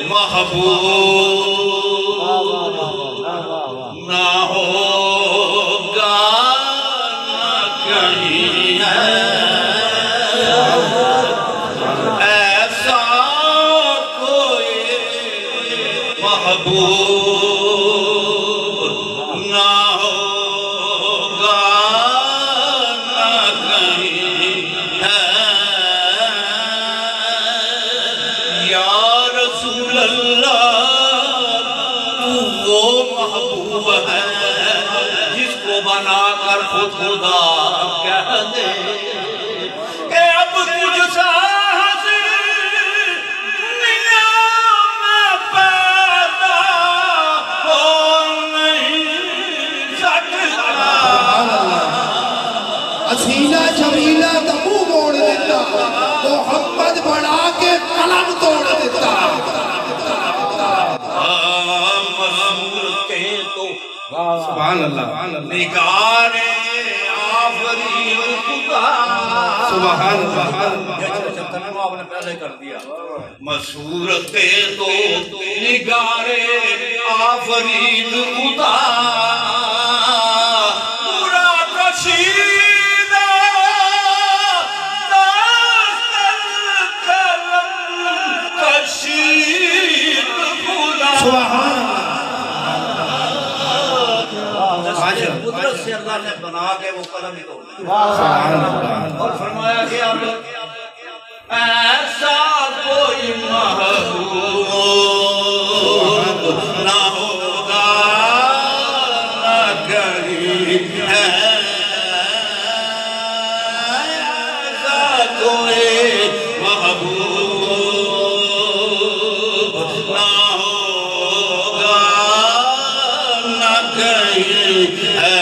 محبوب نہ ہوگا نہ کہیں ہے ایسا کوئی محبوب نہ ہوگا نہ کہیں ہے یا رسول اللہ تو وہ محبوب ہے جس کو بنا کر خود خدا کہہ دے کہ اب تجھ سا حسین دنیا میں پیدا ہو نہیں سکتا اسیلہ جمیلہ دمو موڑ دیتا محمد بڑھا کے قلم توڑ دیتا سبحان اللہ نگار آفرین خدا سبحان اللہ آپ نے پہلے کر دیا مسورت تو نگار آفرین خدا پورا کشیدہ داستان قلم کشید خدا سبحان قدرت سے اللہ نے بنا کے وہ قلم ہی توڑ اور فرمایا کہ اب ایسا کوئی محبوب نہ ہوگا نہ کہیں ہے ایسا کوئی محبوب نہ ہوگا نہ کہیں ہے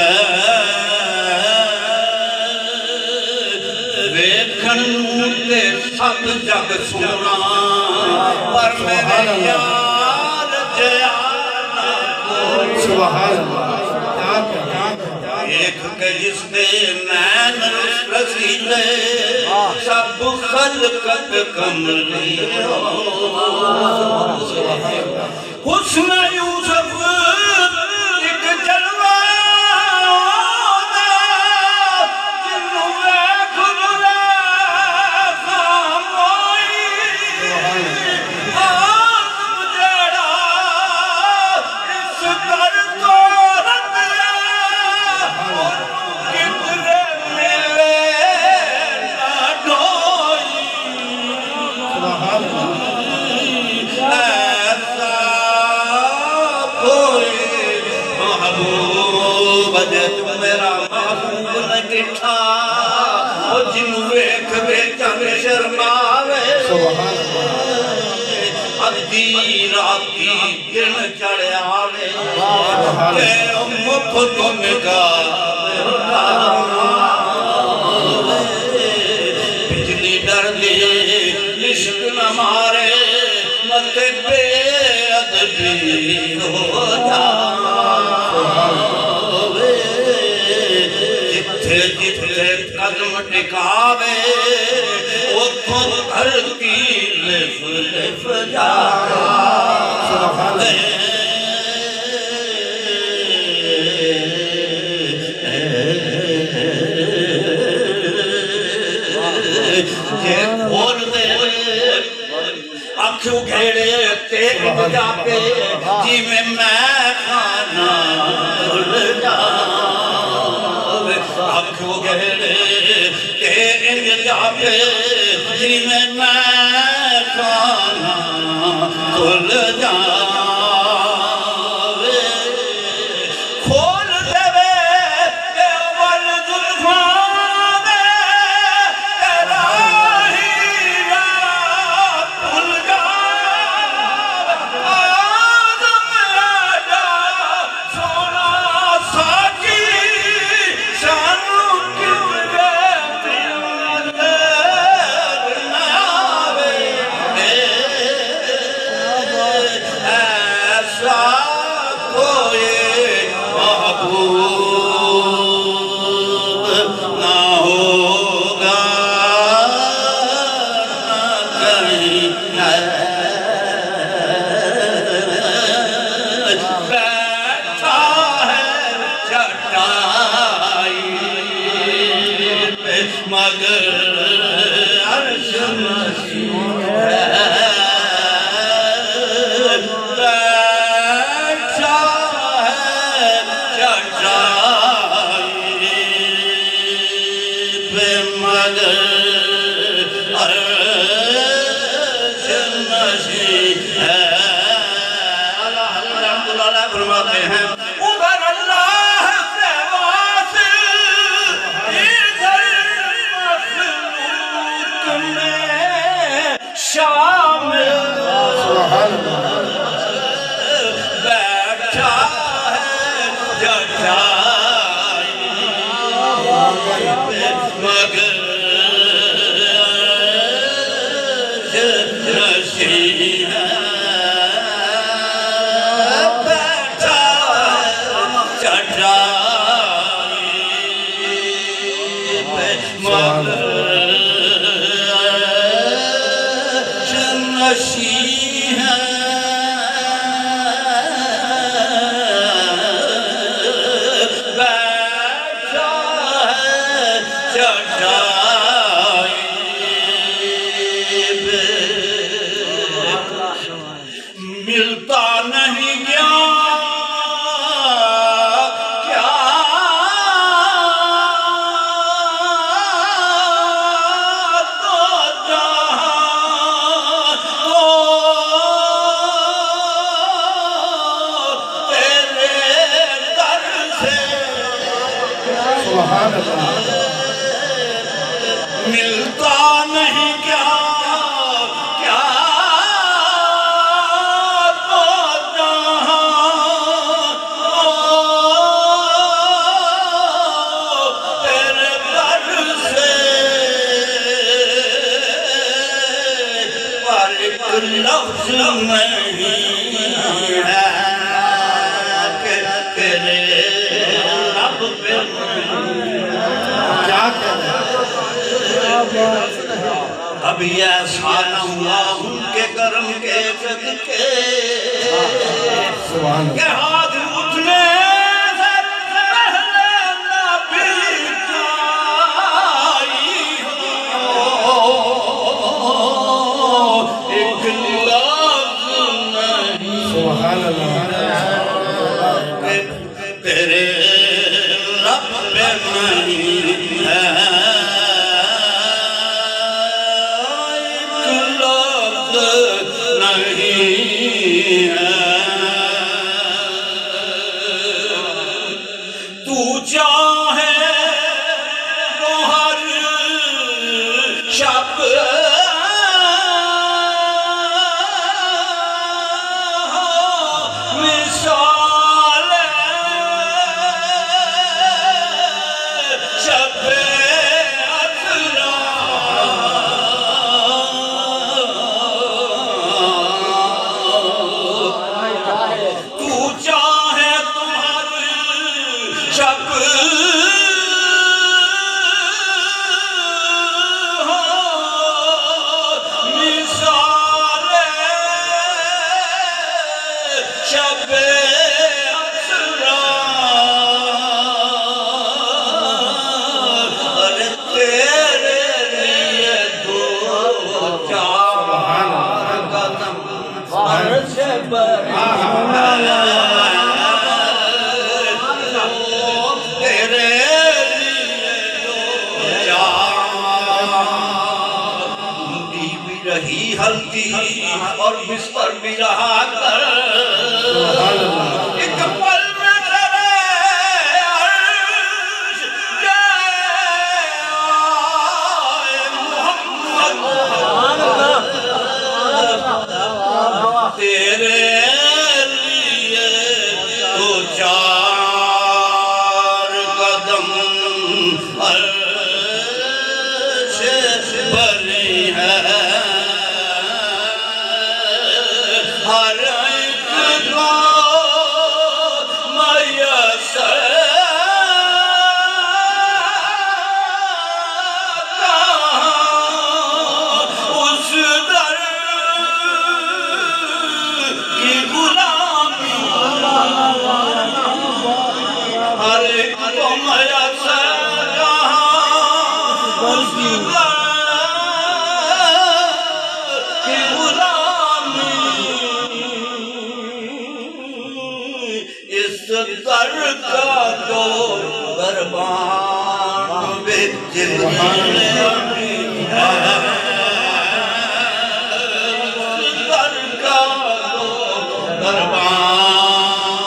ویکھنوتے سب جگ سنا پر میرے یار جیانا کوئی سبحان اللہ ایک کہ جس نے نین رسیلے سب خلقت کملی حسن یوسف ایک جلوہ میرا محبوب نہ ڈٹھا وہ جنو ویکھ ویچن شرماوے ادھی راتی دن چڑھیاوے کہ امت تم کا بجلی ڈر دے عشق نہ مارے مت بے ادبی ہو جا جتھے قدم ٹکاوے وہ خود دھرتی لف لف جاوے جے کھول دے اکھو گھیڑے تیک جاپے جی میں کھانا بھول جا آنکھوں گہرے کہ انج جاپے جی میں کھانا کھل جاوے کھول دے کہ اول ظلفان دے راہی رات بھول جاوے آدم آجا سونا ساکی تعالیٰ فرماتے ہیں ادھر اللہ سے واصل ادھر مخلوق میں شامل بیٹھا ہے جٹائی مگر نشین بیٹھا ہے جٹائی مگر نشین بیٹھا ہے چٹائی ملتا نہیں کیا ملتا نہیں کیا تیرے در سے پر ایک لفظ نہیں ہے کہ تیرے رب پہ کیا کہتے ہیں ابھی ایسا نہ ہوا ان کے کرم کے صدقے کہ ہاتھ اٹھنے سے پہلے نبی آئی ہو ایک لفظ نہیں سبحان اللہ تیرے رب پہ نہیں ہے تو چاہے تو ہر شب مثال شب ہلتی اور بستر بھی رہا کر ایک پل میں تیرے عرش جائے محمد تیرے لیے تو چار قدم عرش بری ہے ہر ایک کو میسر اس در کی غلامی ہر ایک کو میسر اس در کی غلامی اس در کا تو دربان بے جبریل ہے اس در کا تو دربان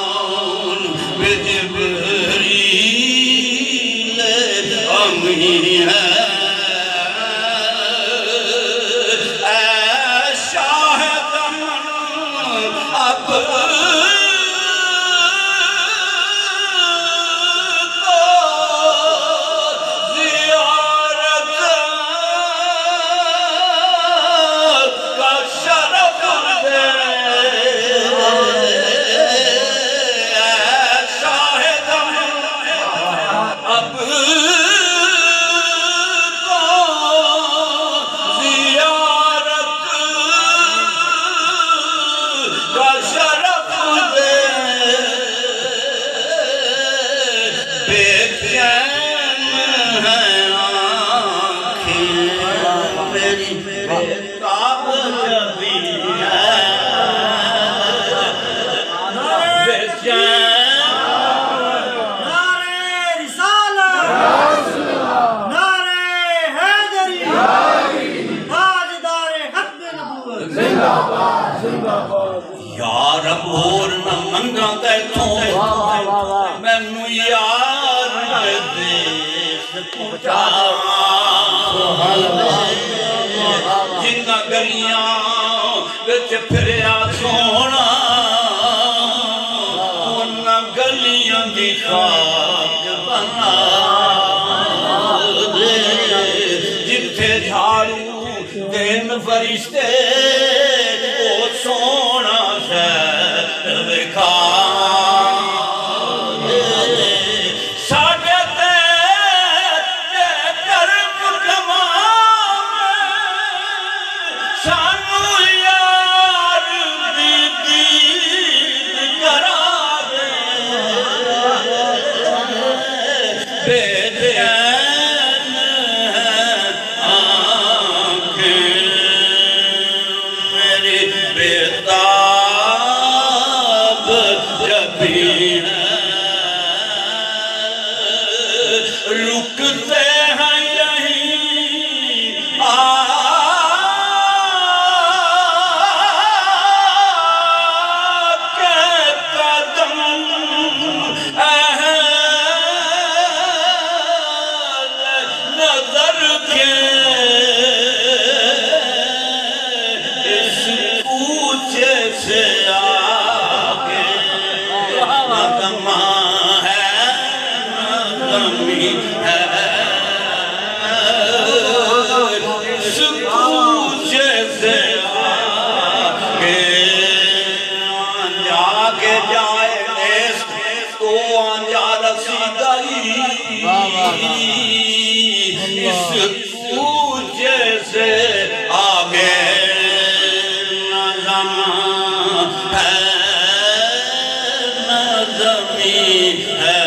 یا رب اور نہ منگا تیتوں مینو یار دیس پہنچا جنہ گلیاں وچ پھریا سونا انہ گلیاں دی خاک بنا دے جتھے جھاڑو دین فرشتے او سونا شہر دکھا دے ساڑھے تے کرم کمام سانو یار دی دید کرا دے بے دین آنکھیں میری بیتاب جبی ہے رکتے ہیں یہیں آ کے قدم اہل نظر کے اس کوچے سے آگے نہ دماں ہے نہ دمی ہے اس کوچے سے آگے آنجا کے جائے نیس تو آنجا رسیدائی اس کوچے سے آگے نہ زمان ہے نہ زمین ہے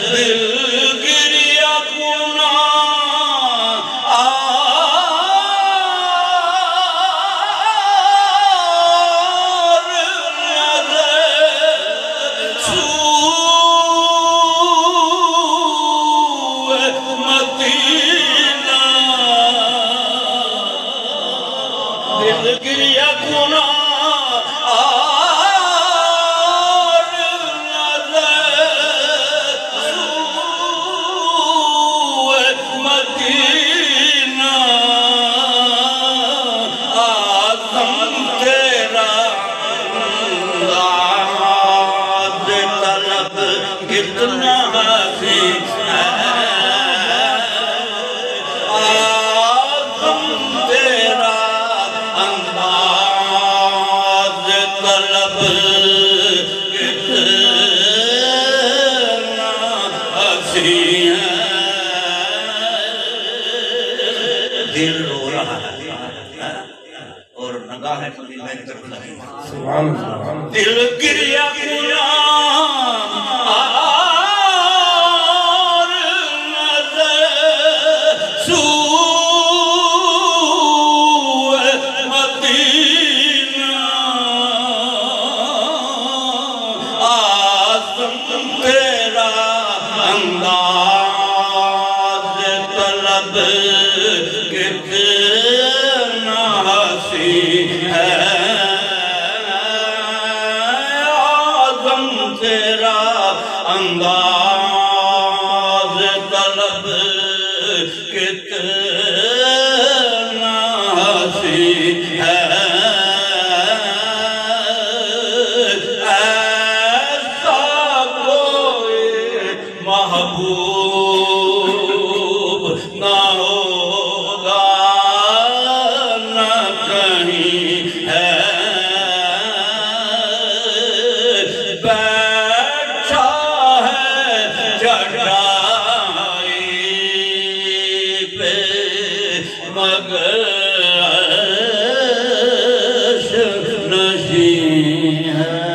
دل گریا گناہ آر نظر سوء مدینہ دل گریا گناہ آر نظر سوء مدینہ آزم تیرا انداز طلب کتنا حسین ہے آزم تیرا انداز طلب کتنا حسین ہے دل رو رہا ہے اور نگاہیں کبھی میں طرف نہیں دل گریا گناہ آر نظر سوء مدینہ آزم تیرا انداز طلب کتنا حسین ہے آزم تیرا انداز طلب کتنا حسین ہے ایسا کوئی محبوب نہ ہوگا نہ کہیں ہے بیٹھا ہے چڑھائی پہ مگر نشین ہے